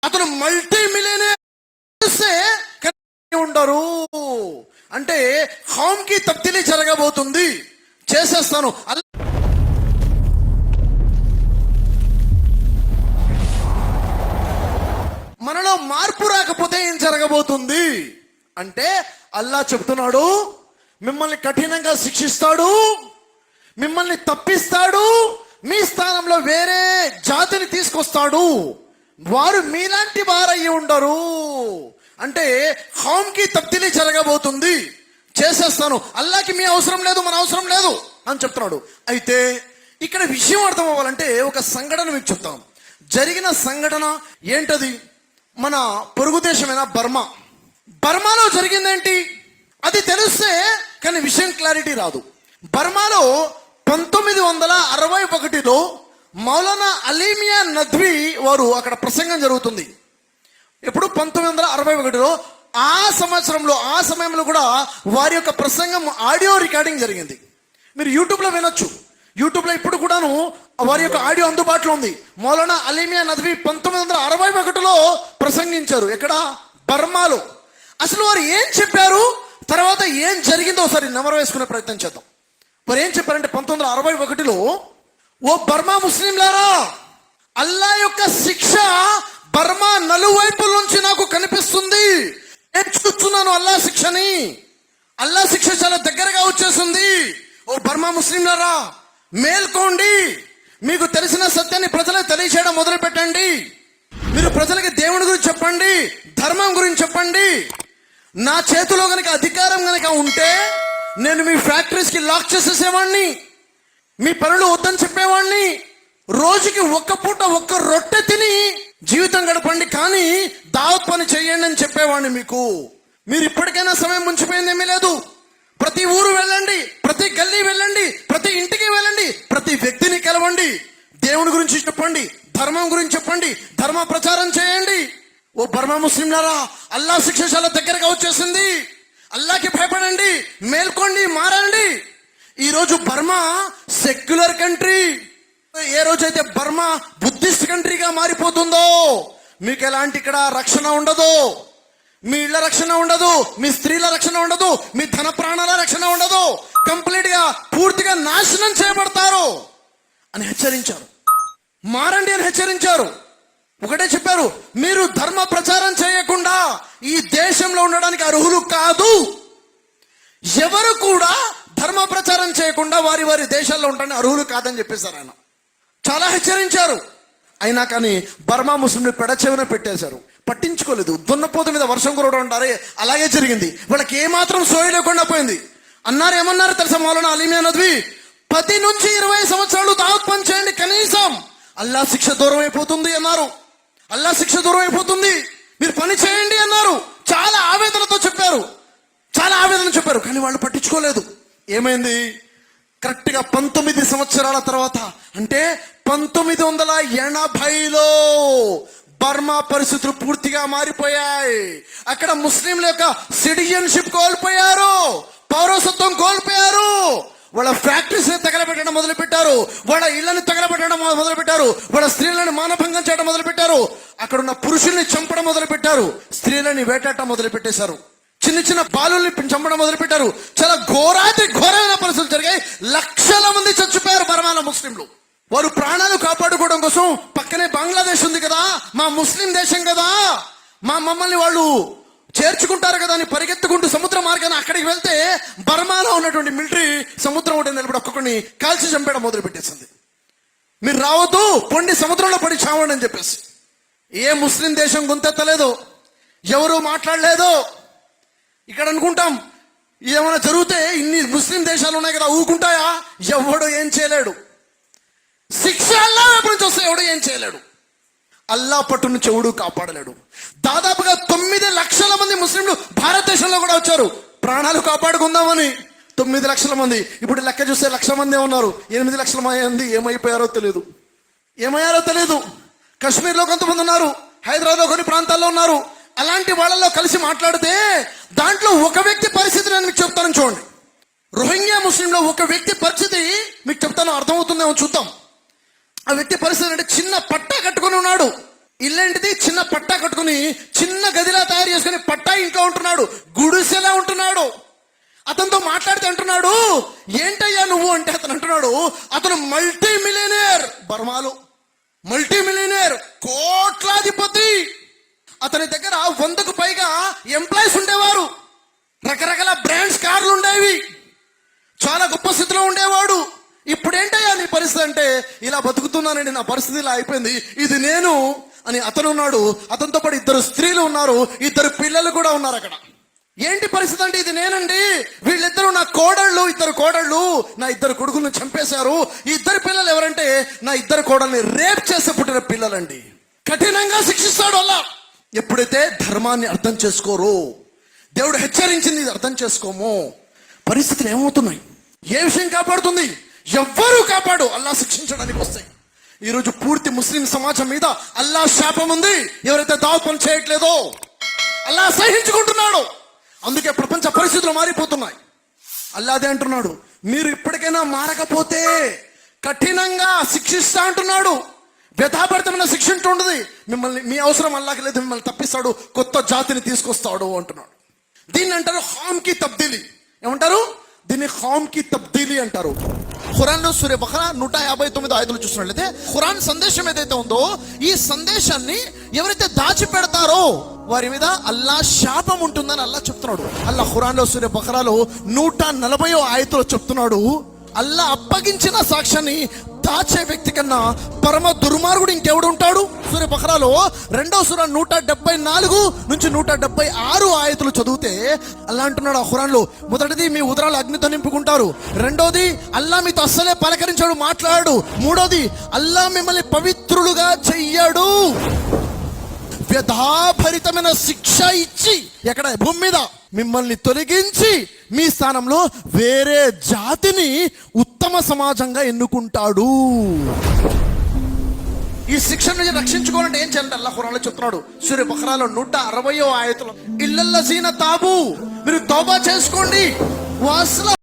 అతను multi millionaire ఉండరు అంటే ఖౌమ్ కి తబ్దీలీ జరగబోతుంది, చేసేస్తాను. మనలో మార్పు రాకపోతే ఏం జరగబోతుంది అంటే అల్లా చెప్తున్నాడు, మిమ్మల్ని కఠినంగా శిక్షిస్తాడు, మిమ్మల్ని తప్పిస్తాడు, మీ స్థానంలో వేరే జాతిని తీసుకొస్తాడు, వారు మీలాంటి వారయ్యి ఉండరు అంటే ఖౌమ్ కి తబ్దీలీ జరగబోతుంది, చేసేస్తాను. అల్లాకి మీ అవసరం లేదు, మన అవసరం లేదు అని చెప్తున్నాడు. అయితే ఇక్కడ విషయం అర్థం అవ్వాలంటే ఒక సంఘటన మీకు చెప్తాం. జరిగిన సంఘటన ఏంటది? మన పొరుగు దేశమైన బర్మాలో జరిగిందేంటి అది తెలిస్తే కానీ విషయం క్లారిటీ రాదు. బర్మాలో 1961లో మౌలానా అలీమియా నద్వీ వారు అక్కడ ప్రసంగం జరుగుతుంది. ఎప్పుడు 1961లో ఆ సమయంలో కూడా వారి యొక్క ప్రసంగం ఆడియో రికార్డింగ్ జరిగింది. మీరు యూట్యూబ్లో వినొచ్చు. యూట్యూబ్లో ఇప్పుడు కూడాను వారి యొక్క ఆడియో అందుబాటులో ఉంది. మౌలానా అలీమియా నద్వీ 1961లో ప్రసంగించారు. ఎక్కడ? బర్మాలో. అసలు వారు ఏం చెప్పారు, తర్వాత ఏం జరిగిందో ఒకసారి నెమరు వేసుకునే ప్రయత్నం చేద్దాం. వారు ఏం చెప్పారంటే 1961లో, ఓ బర్మా ముస్లింలారా, అల్లా యొక్క శిక్ష బర్మా నలువైపుల నుంచి నాకు కనిపిస్తుంది. నేను చూస్తున్నాను అల్లా శిక్షని. అల్లా శిక్ష చాలా దగ్గరగా వచ్చేసింది. ఓ బర్మా ముస్లింలారా, మేల్కోండి. మీకు తెలిసిన సత్యాన్ని ప్రజలకు తెలియచేయడం మొదలు పెట్టండి. మీరు ప్రజలకి దేవుని గురించి చెప్పండి, ధర్మం గురించి చెప్పండి. నా చేతిలో గనక అధికారం గనక ఉంటే నేను మీ ఫ్యాక్టరీస్కి లాక్ చేసేసేవాడిని, మీ పనులు వద్దని చెప్పేవాడిని, రోజుకి ఒక్క పూట ఒక్క రొట్టె తిని జీవితం గడపండి, కానీ దావత్ పని చేయండి అని చెప్పేవాడిని మీకు. మీరు ఇప్పటికైనా సమయం ముంచిపోయింది ఏమీ లేదు. ప్రతి ఊరు వెళ్ళండి, ప్రతి గల్లీ వెళ్ళండి, ప్రతి ఇంటికి వెళ్ళండి, ప్రతి వ్యక్తిని కలవండి, దేవుని గురించి చెప్పండి, ధర్మం గురించి చెప్పండి, ధర్మ ప్రచారం చేయండి. ఓ బర్మా ముస్లింలారా, అల్లా శిక్ష చాలా దగ్గరగా వచ్చేసింది. అల్లాకి భయపడండి, మేల్కోండి, మారండి. ఈరోజు బర్మా సెక్యులర్ కంట్రీ. ఏ రోజైతే బర్మా బుద్ధిస్ట్ కంట్రీగా మారిపోతుందో మీకు ఎలాంటి ఇక్కడ రక్షణ ఉండదు. మీ ఇళ్ల రక్షణ ఉండదు, మీ స్త్రీల రక్షణ ఉండదు, మీ ధన ప్రాణాల రక్షణ ఉండదు. కంప్లీట్ గా పూర్తిగా నాశనం చేయబడతారు అని హెచ్చరించారు. మారండి అని హెచ్చరించారు. ఒకటే చెప్పారు, మీరు ధర్మ ప్రచారం చేయకుండా ఈ దేశంలో ఉండడానికి అర్హులు కాదు. ఎవరు కూడా ధర్మ ప్రచారం చేయకుండా వారి వారి దేశాల్లో ఉండడానికి అర్హులు కాదని చెప్పేశారు ఆయన. చాలా హెచ్చరించారు. అయినా కానీ బర్మా ముస్లింలు పెడచెవిన పెట్టేశారు, పట్టించుకోలేదు. దున్నపోతు మీద వర్షం కురవడం అంటారే, అలాగే జరిగింది. వాళ్ళకి ఏమాత్రం సోయి లేకుండా పోయింది. అన్నారు, ఏమన్నారు తెలుసా మౌలానా అలీమియా నద్వీ? 10 నుంచి 20 సంవత్సరాలు దావత్ పని చేయండి, కనీసం అల్లా శిక్ష దూరం అయిపోతుంది అన్నారు. అల్లా శిక్ష దూరం అయిపోతుంది, మీరు పని చేయండి అన్నారు. చాలా ఆవేదనతో చెప్పారు, చాలా ఆవేదన చెప్పారు, కానీ వాళ్ళు పట్టించుకోలేదు. ఏమైంది? కరెక్ట్గా 19 సంవత్సరాల తర్వాత, అంటే 1980లో బర్మా పరిస్థితులు పూర్తిగా మారిపోయాయి. అక్కడ ముస్లింల యొక్క సిటిజన్షిప్ కోల్పోయారు, పౌరసత్వం కోల్పోయారు. వాళ్ళ ఫ్యాక్టరీస్ తగలబెట్టడం మొదలు పెట్టారు, వాళ్ళ ఇళ్లను తగలబెట్టడం మొదలు పెట్టారు, వాళ్ళ స్త్రీలను మానభంగం చేయడం మొదలు పెట్టారు, అక్కడ ఉన్న పురుషుల్ని చంపడం మొదలు పెట్టారు, స్త్రీలని వేటాడటం మొదలు పెట్టేశారు, చిన్న చిన్న బాలుల్ని చంపడం మొదలు పెట్టారు. చాలా ఘోరమైన పరిస్థితులు జరిగాయి. లక్షల మంది చచ్చిపోయారు బర్మాలో ముస్లింలు. వారు ప్రాణాలు కాపాడుకోవడం కోసం పక్కనే బంగ్లాదేశ్ ఉంది కదా, మా ముస్లిం దేశం కదా, మమ్మల్ని వాళ్ళు చేర్చుకుంటారు కదా అని పరిగెత్తుకుంటూ సముద్ర మార్గాన్ని అక్కడికి వెళ్తే బర్మాలో ఉన్నటువంటి మిలిటరీ సముద్రం ఒకటి నిలబడి ఒక్కొక్కడిని కాల్చి చంపేయడం మొదలు పెట్టేసింది. మీరు రావద్దు, పొండి సముద్రంలో పడి చావండి అని చెప్పేసి. ఏ ముస్లిం దేశం గుంతెత్తలేదు, ఎవరు మాట్లాడలేదు. ఇక్కడ అనుకుంటాం ఏమైనా జరిగితే ఇన్ని ముస్లిం దేశాలు ఉన్నాయి కదా, ఊరుకుంటాయా? ఎవడు ఏం చేయలేడు. శిక్ష అల్లా వైపు నుంచి వస్తే ఎవడు ఏం చేయలేడు. అల్లా పట్టు నుంచి ఎవడు కాపాడలేడు. దాదాపుగా 9 లక్షల మంది ముస్లింలు భారతదేశంలో కూడా వచ్చారు ప్రాణాలు కాపాడుకుందామని. 9 లక్షల మంది. ఇప్పుడు లెక్క చూస్తే 1,00,000 మంది ఉన్నారు. 8 లక్షల మంది ఏమైపోయారో తెలియదు. కాశ్మీర్లో కొంతమంది ఉన్నారు, హైదరాబాద్లో కొన్ని ప్రాంతాల్లో ఉన్నారు. అలాంటి వాళ్ళలో కలిసి మాట్లాడితే దాంట్లో ఒక వ్యక్తి పరిస్థితి నేను మీకు చెప్తాను చూడండి. రోహింగ్యా ముస్లింలో ఒక వ్యక్తి పరిస్థితి మీకు చెప్తాను, అర్థమవుతుందేమో చూద్దాం. ఆ వ్యక్తి పరిస్థితి అంటే చిన్న పట్టా కట్టుకుని ఉన్నాడు, ఇల్లేంటిది? చిన్న పట్టా కట్టుకుని చిన్న గదిలా తయారు చేసుకుని పట్టా ఇంట్లో ఉంటున్నాడు, గుడిసెలా ఉంటున్నాడు. అతనితో మాట్లాడితే అంటున్నాడు, ఏంటయ్యా నువ్వు అంటే అతను అంటున్నాడు, అతను మల్టీ మిలియనేర్, బర్మాలో మల్టీ మిలియనేర్, కోట్లాధిపతి. అతని దగ్గర 100కు పైగా ఎంప్లాయీస్ ఉండేవారు, రకరకాల బ్రాండ్స్ కార్లు ఉండేవి, చాలా గొప్ప స్థితిలో ఉండేవాడు. ఇప్పుడు ఏంటయ్యా నీ పరిస్థితి అంటే, ఇలా బతుకుతున్నానండి, నా పరిస్థితి ఇలా అయిపోయింది, ఇది నేను అని అతను ఉన్నాడు. అతనితో పాటు 2 స్త్రీలు ఉన్నారు, 2 పిల్లలు కూడా ఉన్నారు అక్కడ. ఏంటి పరిస్థితి అంటే, ఇది నేనండి, వీళ్ళిద్దరూ నా కోడళ్ళు, 2 కోడళ్ళు నా 2 కొడుకులను చంపేశారు. ఈ 2 పిల్లలు ఎవరంటే నా 2 కోడల్ని రేప్ చేసి పుట్టిన పిల్లలండి. కఠినంగా శిక్షిస్తాడు అలా. ఎప్పుడైతే ధర్మాన్ని అర్థం చేసుకోరో, దేవుడు హెచ్చరించింది ఇది అర్థం చేసుకోమో, పరిస్థితులు ఏమవుతున్నాయి? ఏ విషయం కాపాడుతుంది? ఎవ్వరూ కాపాడు. అల్లా శిక్షించడానికి వస్తాయి. ఈరోజు పూర్తి ముస్లిం సమాజం మీద అల్లా శాపం ఉంది. ఎవరైతే దావ పని చేయట్లేదో అల్లా సహించుకుంటున్నాడు. అందుకే ప్రపంచ పరిస్థితులు మారిపోతున్నాయి. అల్లాదే అంటున్నాడు, మీరు ఇప్పటికైనా మారకపోతే కఠినంగా శిక్షిస్తా అంటున్నాడు. వ్యథాభరితమైన శిక్ష ఉంటుంది. మిమ్మల్ని, మీ అవసరం అల్లాకి లేదు, మిమ్మల్ని తప్పిస్తాడు, కొత్త జాతిని తీసుకొస్తాడు అంటున్నాడు. దీన్ని అంటారు ఖామ్ కి తబ్దీలి. ఏమంటారు దీన్ని? ఖామ్ కి తబ్దీలి అంటారు. ఖురాన్లో సూరే బఖరా 159 ఆయతులు చూసినట్లయితే, ఖురాన్ సందేశం ఏదైతే ఉందో, ఈ సందేశాన్ని ఎవరైతే దాచిపెడతారో వారి మీద అల్లా శాపం ఉంటుందని అల్లా చెప్తున్నాడు. అల్లా ఖురాన్లో సూరే బఖరాలో 140వ ఆయతులో చెప్తున్నాడు, అల్లా అప్పగించిన సాక్ష్యాన్ని దాచే వ్యక్తి కన్నా పరమ దుర్మార్గుడు ఇంకెవడు ఉంటాడు? సూర్య బఖరాలో 2వ సూర 174 నుంచి 176 ఆయతులు చదివితే అల్లా అంటున్నాడు ఆ ఖురాన్లో, మొదటిది మీ ఉదరాలు అగ్నితో నింపుకుంటారు, రెండోది అల్లా మీతో అస్సలే పలకరించాడు, మాట్లాడు, మూడోది అల్లా మిమ్మల్ని పవిత్రులుగా చెయ్యడు, వ్యధాభరితమైన శిక్ష ఇచ్చి ఎక్కడ? భూమి మీద మిమ్మల్ని తొలగించి మీ స్థానంలో వేరే జాతిని ఉత్తమ సమాజంగా ఎన్నుకుంటాడు. ఈ శిక్ష నుంచి రక్షించుకోవాలంటే ఏం చేయాలంటే అల్లాహ్ ఖురాన్లో చెప్తున్నాడు. సూరే బఖరాలో 160వ ఆయతులో, ఇల్లల్లజీన తాబు, మీరు తౌబా చేసుకోండి, వాస్లా